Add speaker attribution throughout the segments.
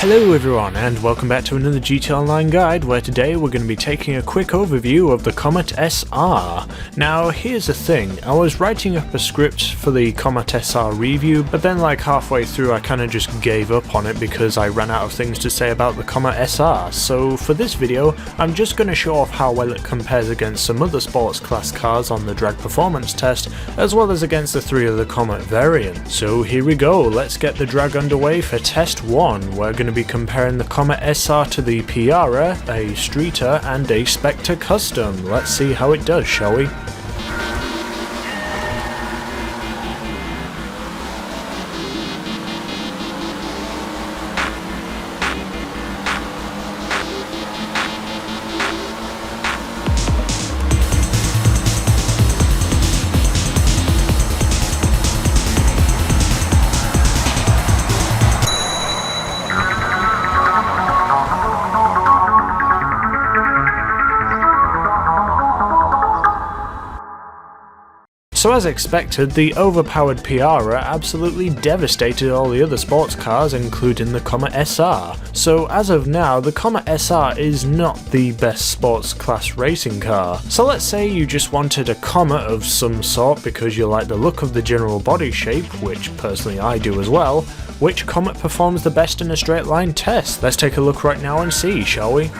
Speaker 1: Hello everyone and welcome back to another GT Online guide where today we're going to be taking a quick overview of the Comet SR. Now here's the thing, I was writing up a script for the Comet SR review but then like halfway through I kinda just gave up on it because I ran out of things to say about the Comet SR. So for this video I'm just going to show off how well it compares against some other sports class cars on the drag performance test as well as against the three other Comet variants. So here we go, let's get the drag underway for test 1. We're going to be comparing the Comet SR to the Piara, a Streeter and a Spectre Custom. Let's see how it does, shall we? So as expected, the overpowered Piara absolutely devastated all the other sports cars including the Comet SR. So as of now, the Comet SR is not the best sports class racing car. So let's say you just wanted a Comet of some sort because you like the look of the general body shape, which personally I do as well. Which Comet performs the best in a straight line test? Let's take a look right now and see, shall we?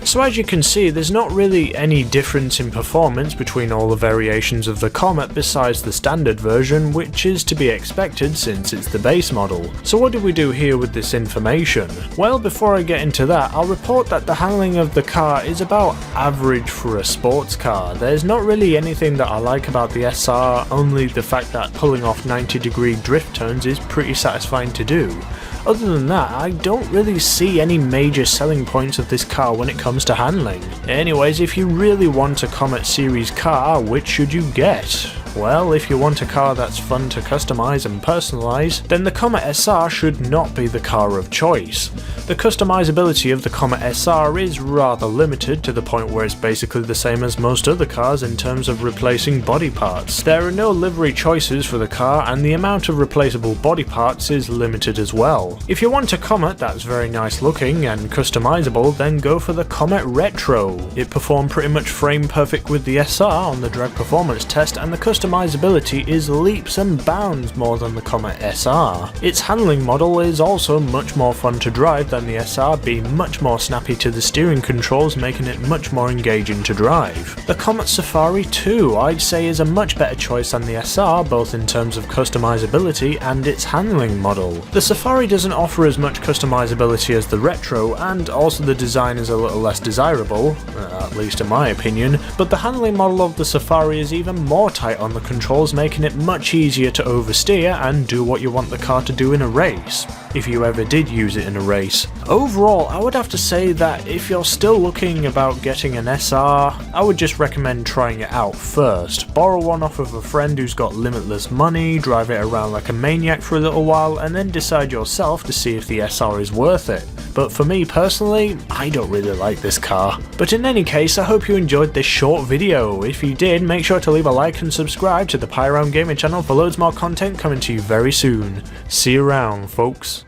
Speaker 1: So as you can see, there's not really any difference in performance between all the variations of the Comet besides the standard version, which is to be expected since it's the base model. So what do we do here with this information? Well, before I get into that, I'll report that the handling of the car is about average for a sports car. There's not really anything that I like about the SR, only the fact that pulling off 90-degree drift turns is pretty satisfying to do. Other than that, I don't really see any major selling points of this car when it comes to handling. Anyways, if you really want a Comet series car, which should you get? Well, if you want a car that's fun to customize and personalize, then the Comet SR should not be the car of choice. The customizability of the Comet SR is rather limited to the point where it's basically the same as most other cars in terms of replacing body parts. There are no livery choices for the car and the amount of replaceable body parts is limited as well. If you want a Comet that's very nice looking and customizable, then go for the Comet Retro. It performed pretty much frame perfect with the SR on the drag performance test and the customizability is leaps and bounds more than the Comet SR. Its handling model is also much more fun to drive than the SR, being much more snappy to the steering controls, making it much more engaging to drive. The Comet Safari 2 I'd say is a much better choice than the SR, both in terms of customizability and its handling model. The Safari doesn't offer as much customizability as the Retro, and also the design is a little less desirable, at least in my opinion, but the handling model of the Safari is even more tight on the controls, making it much easier to oversteer and do what you want the car to do in a race, if you ever did use it in a race. Overall, I would have to say that if you're still looking about getting an SR, I would just recommend trying it out first. Borrow one off of a friend who's got limitless money, drive it around like a maniac for a little while, and then decide yourself to see if the SR is worth it. But for me personally, I don't really like this car. But in any case, I hope you enjoyed this short video. If you did, make sure to leave a like and subscribe to the Pyround Gaming channel for loads more content coming to you very soon. See you around, folks.